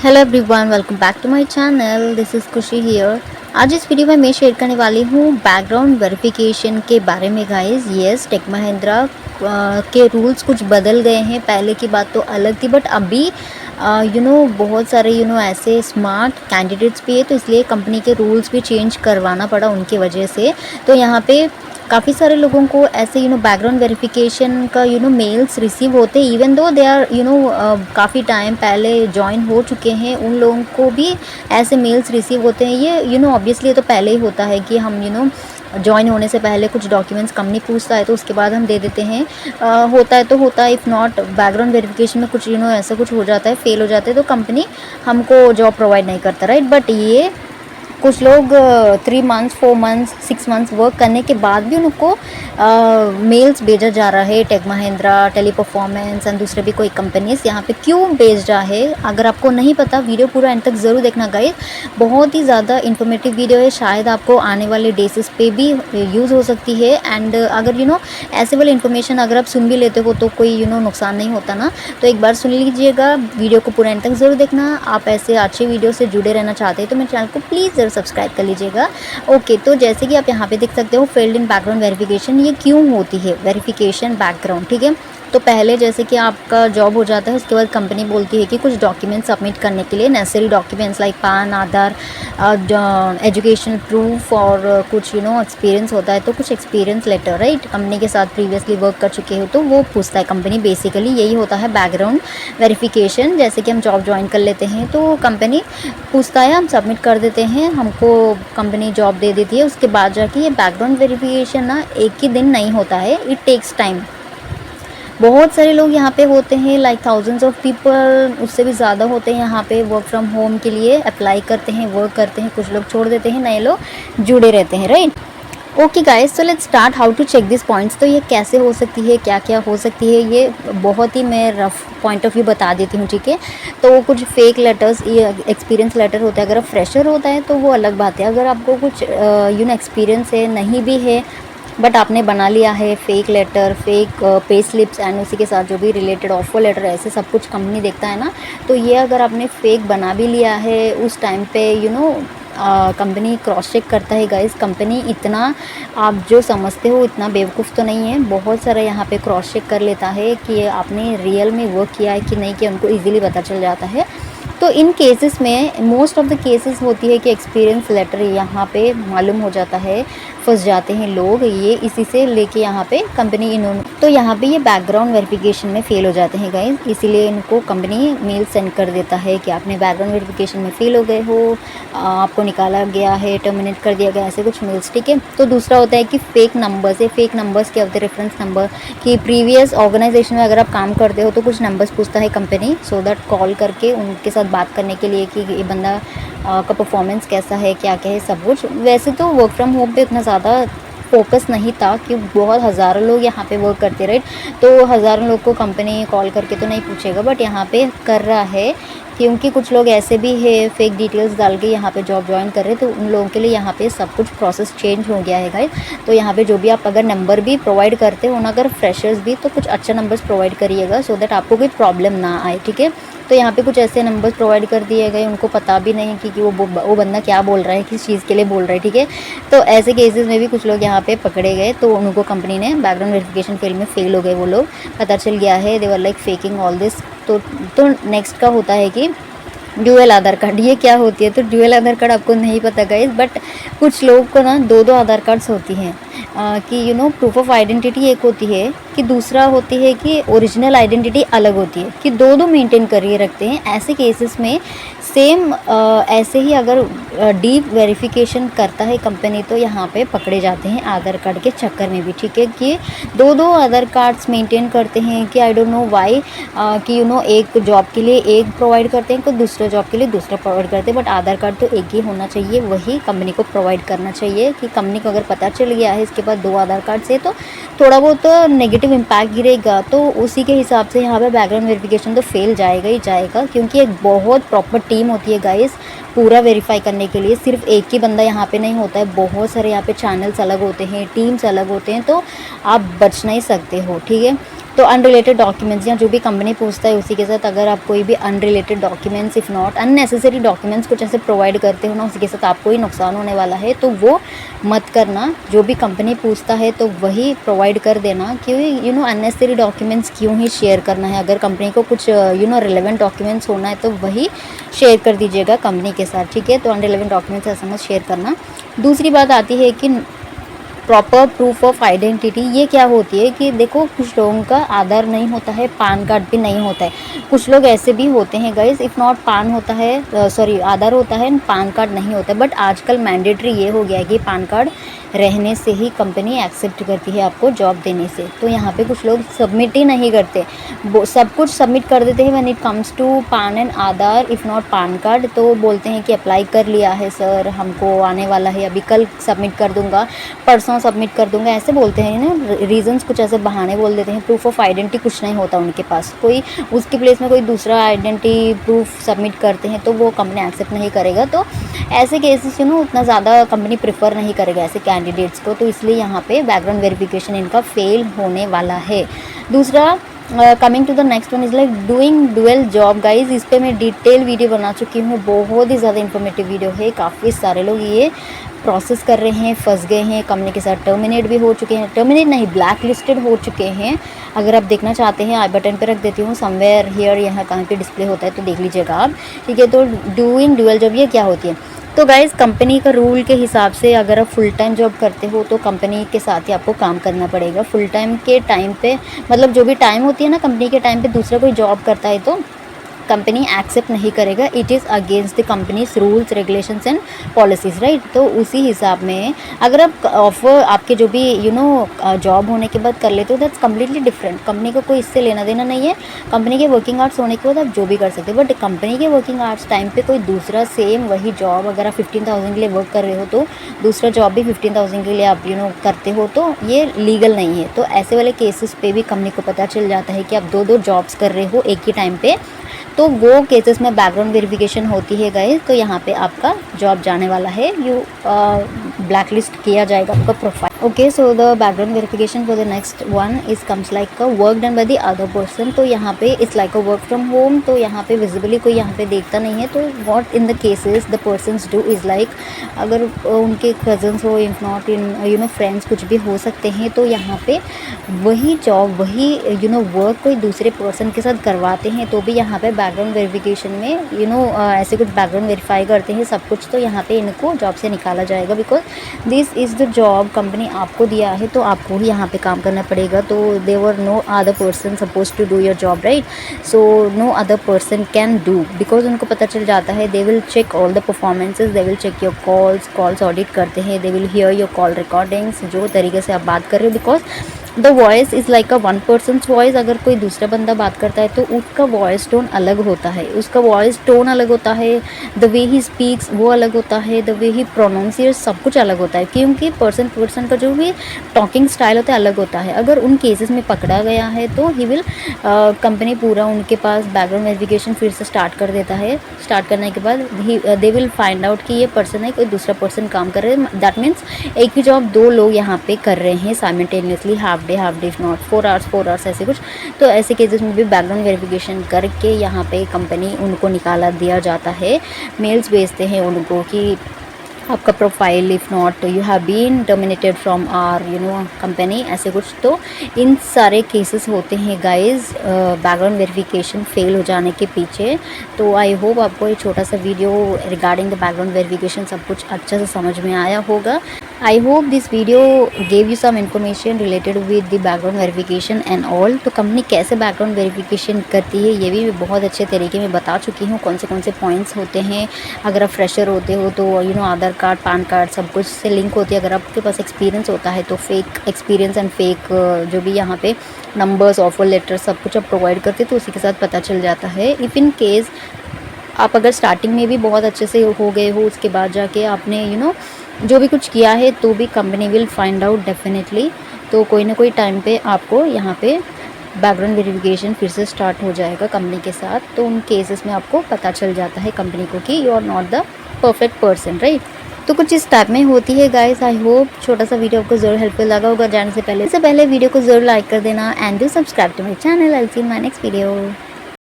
Hello everyone, welcome back to my channel. This is Khushi here. आज इस video में मैं शेयर करने वाली हूँ बैकग्राउंड वेरिफिकेशन के बारे में गाइस। यस, टेक महिंद्रा के रूल्स कुछ बदल गए हैं। पहले की बात तो अलग थी, बट अभी बहुत सारे ऐसे स्मार्ट कैंडिडेट्स भी है, तो इसलिए कंपनी के रूल्स भी चेंज करवाना पड़ा उनकी वजह से। तो यहाँ पे काफ़ी सारे लोगों को ऐसे बैकग्राउंड वेरिफिकेशन का मेल्स रिसीव होते हैं, इवन दो दे आर काफ़ी टाइम पहले ज्वाइन हो चुके हैं, उन लोगों को भी ऐसे मेल्स रिसीव होते हैं। ये ऑब्वियसली तो पहले ही होता है कि हम ज्वाइन होने से पहले कुछ डॉक्यूमेंट्स कंपनी पूछता है, तो उसके बाद हम दे देते हैं। होता है तो होता है, इफ़ नॉट बैकग्राउंड वेरिफिकेशन में कुछ ऐसा कुछ हो जाता है, फेल हो जाता है, तो कंपनी हमको जॉब प्रोवाइड नहीं करता, राइट। बट ये कुछ लोग 3 मंथ्स 4 मंथ्स 6 मंथ्स वर्क करने के बाद भी उनको मेल्स भेजा जा रहा है। Tech Mahindra, Teleperformance and दूसरे भी कोई कंपनीज यहाँ पे क्यों भेज रहा है, अगर आपको नहीं पता वीडियो पूरा एंड तक ज़रूर देखना गाइस। बहुत ही ज़्यादा इन्फॉर्मेटिव वीडियो है, शायद आपको आने वाले डेसिस पे भी यूज़ हो सकती है। एंड अगर ऐसे वाली इन्फॉर्मेशन अगर आप सुन भी लेते हो तो कोई नुकसान नहीं होता ना, तो एक बार सुन लीजिएगा, वीडियो को पूरा एंड तक ज़रूर देखना। आप ऐसे अच्छे वीडियो से जुड़े रहना चाहते हैं तो मेरे चैनल को प्लीज़ ज़रूर सब्सक्राइब कर लीजिएगा। ओके, तो जैसे कि आप यहाँ पे देख सकते हो, फेल्ड इन बैकग्राउंड वेरिफिकेशन, ये क्यों होती है वेरिफिकेशन बैकग्राउंड, ठीक है। तो पहले जैसे कि आपका जॉब हो जाता है, उसके बाद कंपनी बोलती है कि कुछ डॉक्यूमेंट सबमिट करने के लिए, नेसेसरी डॉक्यूमेंट्स लाइक पान, आधार, एजुकेशन प्रूफ और कुछ एक्सपीरियंस होता है, तो कुछ एक्सपीरियंस लेटर, राइट, कंपनी के साथ प्रीवियसली वर्क कर चुके हो तो वो पूछता है कंपनी। बेसिकली यही होता है बैकग्राउंड वेरिफिकेशन। जैसे कि हम जॉब ज्वाइन कर लेते हैं तो कंपनी पूछता है, हम सबमिट कर देते हैं, हमको कंपनी जॉब दे देती है। उसके बाद जाके ये बैकग्राउंड वेरिफिकेशन ना एक ही दिन नहीं होता है, इट टेक्स टाइम। बहुत सारे लोग यहाँ पे होते हैं, लाइक थाउजेंड्स ऑफ पीपल, उससे भी ज़्यादा होते हैं यहाँ पे वर्क फ्रॉम होम के लिए अप्लाई करते हैं, वर्क करते हैं। कुछ लोग छोड़ देते हैं, नए लोग जुड़े रहते हैं, right. Okay guys, so let's start how to check this points. तो ये कैसे हो सकती है, क्या क्या हो सकती है, ये बहुत ही मैं रफ पॉइंट ऑफ व्यू बता देती हूँ, ठीक है। तो कुछ फेक लेटर्स, ये एक्सपीरियंस लेटर होता है। अगर आप फ्रेशर होता है तो वो अलग बात है। अगर आपको कुछ एक्सपीरियंस है, नहीं भी है, बट आपने बना लिया है fake letter, fake pay slips and उसी के साथ जो भी रिलेटेड ऑफर लेटर, ऐसे सब कुछ कंपनी देखता है ना, तो ये अगर आपने फेक बना भी लिया है उस टाइम पे कंपनी क्रॉस चेक करता है गाइस। कंपनी इतना, आप जो समझते हो इतना बेवकूफ़ तो नहीं है, बहुत सारा यहाँ पे क्रॉस चेक कर लेता है कि आपने रियल में वर्क किया है कि नहीं, कि उनको इजीली पता चल जाता है। तो इन केसेस में मोस्ट ऑफ द केसेस होती है कि एक्सपीरियंस लेटर यहाँ पे मालूम हो जाता है, फंस जाते हैं लोग, ये इसी से लेके यहाँ पे कंपनी इन्होंने, तो यहाँ पे ये बैकग्राउंड वेरिफिकेशन में फ़ेल हो जाते हैं गाइस। इसीलिए इनको कंपनी मेल सेंड कर देता है कि आपने बैकग्राउंड वेरिफिकेशन में फ़ेल हो गए हो, आपको निकाला गया है, टर्मिनेट कर दिया गया, ऐसे कुछ मेल्स, ठीक है। तो दूसरा होता है कि फ़ेक नंबर्स है। फेक नंबर्स क्या होते हैं, रेफरेंस नंबर, कि प्रीवियस ऑर्गेनाइजेशन में अगर आप काम करते हो तो कुछ नंबर्स पूछता है कंपनी, सो दैट कॉल करके उनके साथ बात करने के लिए कि ये बंदा का परफॉर्मेंस कैसा है, क्या क्या है, सब कुछ। वैसे तो वर्क फ्रॉम होम पे उतना ज़्यादा फोकस नहीं था कि बहुत हज़ारों लोग यहाँ पे वर्क करते, राइट, तो हज़ारों लोग को कंपनी कॉल करके तो नहीं पूछेगा, बट यहाँ पे कर रहा है क्योंकि कुछ लोग ऐसे भी है फेक डिटेल्स डाल के यहाँ पे जॉब ज्वाइन कर रहे हैं, तो उन लोगों के लिए यहाँ पे सब कुछ प्रोसेस चेंज हो गया है गाइस। तो यहाँ पे जो भी आप अगर नंबर भी प्रोवाइड करते हो ना, अगर फ्रेशर्स भी, तो कुछ अच्छा नंबर्स प्रोवाइड करिएगा सो दैट आपको कोई प्रॉब्लम ना आए, ठीक है। तो यहाँ पे कुछ ऐसे नंबर्स प्रोवाइड कर दिए गए, उनको पता भी नहीं कि वो बंदा क्या बोल रहा है, किस चीज़ के लिए बोल रहा है, ठीक है। तो ऐसे केसेस में भी कुछ लोग यहाँ पे पकड़े गए, तो उनको कंपनी ने बैकग्राउंड वेरिफिकेशन फील्ड में फेल हो गए वो लोग, पता चल गया है, they were like faking all this. तो नेक्स्ट का होता है कि ड्यूअल आधार कार्ड। ये क्या होती है, तो ड्यूअल आधार कार्ड आपको नहीं पता गाइस, बट कुछ लोग को ना दो आधार कार्ड्स होती हैं, कि प्रूफ ऑफ आइडेंटिटी एक होती है, कि दूसरा होती है कि ओरिजिनल आइडेंटिटी अलग होती है, कि दो मेंटेन करिए रखते हैं। ऐसे केसेस में सेम ऐसे ही अगर डीप वेरिफिकेशन करता है कंपनी, तो यहाँ पे पकड़े जाते हैं आधार कार्ड के चक्कर में भी, ठीक है। कि दो आधार कार्ड्स मेंटेन करते हैं, कि आई डोंट नो वाई, कि एक जॉब के लिए एक प्रोवाइड करते हैं, तो दूसरे जॉब के लिए दूसरा प्रोवाइड करते हैं, बट आधार कार्ड तो एक ही होना चाहिए, वही कंपनी को प्रोवाइड करना चाहिए। कि कंपनी को अगर पता चल गया है इसके पास 2 आधार कार्ड से, तो थोड़ा बहुत नेगेटिव इम्पैक्ट गिरेगा, तो उसी के हिसाब से यहाँ पे बैकग्राउंड वेरिफिकेशन तो फेल जाएगा ही जाएगा, क्योंकि एक बहुत प्रॉपर टीम होती है गाइस पूरा वेरीफाई करने के लिए। सिर्फ एक ही बंदा यहाँ पे नहीं होता है, बहुत सारे यहाँ पे चैनल्स अलग होते हैं, टीम्स अलग होते हैं, तो आप बच नहीं सकते हो, ठीक है। तो अनरिलेटेड डॉक्यूमेंट्स या जो भी कंपनी पूछता है उसी के साथ अगर आप कोई भी unrelated documents if not unnecessary documents कुछ ऐसे प्रोवाइड करते हो ना, उसी के साथ आपको ही नुकसान होने वाला है, तो वो मत करना। जो भी कंपनी पूछता है तो वही प्रोवाइड कर देना, क्योंकि अननेसेसरी डॉक्यूमेंट्स क्यों ही शेयर करना है। अगर कंपनी को कुछ रिलेवेंट डॉक्यूमेंट्स होना है तो वही शेयर कर दीजिएगा कंपनी के साथ, ठीक है। तो अनरिलेवेंट डॉक्यूमेंट्स ऐसा मत शेयर करना। दूसरी बात आती है कि प्रॉपर प्रूफ ऑफ आइडेंटिटी। ये क्या होती है कि देखो, कुछ लोगों का आधार नहीं होता है, पैन कार्ड भी नहीं होता है। कुछ लोग ऐसे भी होते हैं गाइस, इफ़ नॉट पैन होता है, सॉरी आधार होता है, पैन कार्ड नहीं होता है। बट आजकल मैंडेटरी ये हो गया है कि पैन कार्ड रहने से ही कंपनी एक्सेप्ट करती है आपको जॉब देने से। तो यहाँ पे कुछ लोग सबमिट ही नहीं करते, वो सब कुछ सबमिट कर देते हैं when it comes to PAN and Aadhaar, if not PAN card. तो बोलते हैं कि अप्लाई कर लिया है सर, हमको आने वाला है, अभी कल सबमिट कर दूंगा, परसों सबमिट कर दूंगा, ऐसे बोलते हैं ना, रीजंस कुछ ऐसे बहाने बोल देते हैं। प्रूफ ऑफ आइडेंटिटी कुछ नहीं होता उनके पास, कोई उसके प्लेस में कोई दूसरा आइडेंटिटी प्रूफ सबमिट करते हैं तो वो कंपनी एक्सेप्ट नहीं करेगा। तो ऐसे केसेस उतना ज़्यादा कंपनी प्रेफर नहीं करेगा ऐसे कैंडिडेट्स को। तो इसलिए यहाँ पे बैकग्राउंड वेरिफिकेशन इनका फेल होने वाला है। दूसरा, coming to the next one is like doing dual job guys. इस पर मैं डिटेल वीडियो बना चुकी हूँ, बहुत ही ज़्यादा इन्फॉर्मेटिव वीडियो है। काफ़ी सारे लोग ये प्रोसेस कर रहे हैं, फंस गए हैं, कंपनी के साथ टर्मिनेट भी हो चुके हैं, टर्मिनेट नहीं ब्लैक लिस्टेड हो चुके हैं। अगर आप देखना चाहते हैं आई बटन पे रख देती हूँ, समवेयर हियर, यहाँ कहीं पे डिस्प्ले होता है तो देख लीजिएगा आप, ठीक है। तो डूइंग डुअल जॉब ये क्या होती है? तो गाइज़, कंपनी का रूल के हिसाब से अगर आप फुल टाइम जॉब करते हो तो कंपनी के साथ ही आपको काम करना पड़ेगा। फुल टाइम के टाइम पे, मतलब जो भी टाइम होती है ना कंपनी के टाइम पे दूसरा कोई जॉब करता है तो कंपनी एक्सेप्ट नहीं करेगा। It is against the companies rules regulations and policies, right. तो उसी हिसाब में अगर आप ऑफर आपके जो भी जॉब होने के बाद कर लेते हो, दैट्स कम्प्लीटली डिफरेंट। कंपनी को कोई इससे लेना देना नहीं है। कंपनी के वर्किंग आवर्स होने के बाद आप जो भी कर सकते हो, बट कंपनी के वर्किंग आवर्स टाइम पे कोई दूसरा सेम वही जॉब अगर आप 15,000 के लिए वर्क कर रहे हो तो दूसरा जॉब भी 15,000 के लिए आप करते हो तो ये लीगल नहीं है। तो ऐसे वाले केसेस पे भी कंपनी को पता चल जाता है कि आप दो जॉब्स कर रहे हो एक ही टाइम पे, तो वो केसेस में बैकग्राउंड वेरिफिकेशन होती है गाइस। तो यहाँ पे आपका जॉब जाने वाला है, यू ब्लैक लिस्ट किया जाएगा आपका profile. Okay, so the background verification for the next one is comes like a work done by the other person. तो यहाँ पे it's like a work from home. तो यहाँ पे विजिबली कोई यहाँ पे देखता नहीं है। तो what in the cases the persons do is like, अगर उनके कजन्स हो, इफ नॉट इन फ्रेंड्स कुछ भी हो सकते हैं, तो यहाँ पे वही जॉब वही वर्क कोई दूसरे पर्सन के साथ करवाते हैं तो भी यहाँ पे बैकग्राउंड वेरिफिकेशन में ऐसे कुछ बैकग्राउंड वेरीफाई करते हैं सब कुछ, तो यहाँ पे इनको जॉब से निकाला जाएगा। Because this is the job company आपको दिया है तो आपको ही यहाँ पे काम करना पड़ेगा। तो they were no other person suppose to do your job, right. So no other person can do, because उनको पता चल जाता है। They will check all the performances, they will check your calls audit करते हैं, they will hear your call recordings, जो तरीके से आप बात कर रहे हो। Because the voice is like a one person's voice. अगर कोई दूसरा बंदा बात करता है तो उसका वॉइस टोन अलग होता है, उसका वॉइस टोन अलग होता है, द वे ही स्पीक्स वो अलग होता है, द वे ही प्रोनाउंसिएट सब कुछ अलग होता है, क्योंकि पर्सन का जो भी टॉकिंग स्टाइल होता है अलग होता है। अगर उन केसेस में पकड़ा गया है तो ही विल कंपनी पूरा उनके पास बैकग्राउंड वेरिफिकेशन फिर से स्टार्ट कर देता है। स्टार्ट करने के बाद दे विल फाइंड आउट कि ये पर्सन है, कोई दूसरा पर्सन काम कर रहे हैं। दैट मीन्स एक ही जॉब दो लोग यहाँ पे कर रहे हैं simultaneously, half day if not 4 hours ऐसे कुछ। तो ऐसे केसेस में भी बैकग्राउंड वेरिफिकेशन करके यहाँ पे कंपनी उनको निकाला दिया जाता है। मेल्स भेजते हैं उनको कि आपका profile if not you have been terminated from our company, ऐसे कुछ। तो इन सारे केसेस होते हैं गाइज बैकग्राउंड वेरिफिकेशन फेल हो जाने के पीछे। तो आई होप आपको ये छोटा सा video regarding the background verification सब कुछ अच्छे से समझ में आया होगा। I hope this video gave you some information related with the background verification and all. तो कंपनी कैसे बैकग्राउंड वेरिफिकेशन करती है ये भी बहुत अच्छे तरीके में बता चुकी हूँ, कौन से पॉइंट्स होते हैं। अगर आप फ्रेशर होते हो तो आधार कार्ड, पैन कार्ड सब कुछ से लिंक होती है। अगर आपके पास एक्सपीरियंस होता है तो फेक एक्सपीरियंस एंड फेक जो भी यहाँ पे नंबर्स, ऑफर लेटर सब कुछ आप प्रोवाइड करते तो उसी के साथ पता चल जाता है। इफ़ इन केस आप अगर स्टार्टिंग में भी बहुत अच्छे से हो गए हो, उसके बाद जाके आपने जो भी कुछ किया है तो भी company will find out definitely. तो कोई ना कोई टाइम पे आपको यहाँ पे बैकग्राउंड वेरिफिकेशन फिर से स्टार्ट हो जाएगा कंपनी के साथ। तो उन केसेस में आपको पता चल जाता है कंपनी को कि you are not the perfect person, right. तो कुछ इस टाइप में होती है गाइस। आई होप छोटा सा वीडियो आपको ज़रूर हेल्पफुल लगा होगा। जाने से पहले वीडियो को ज़रूर लाइक कर देना and do subscribe to my channel. I will see in my next video.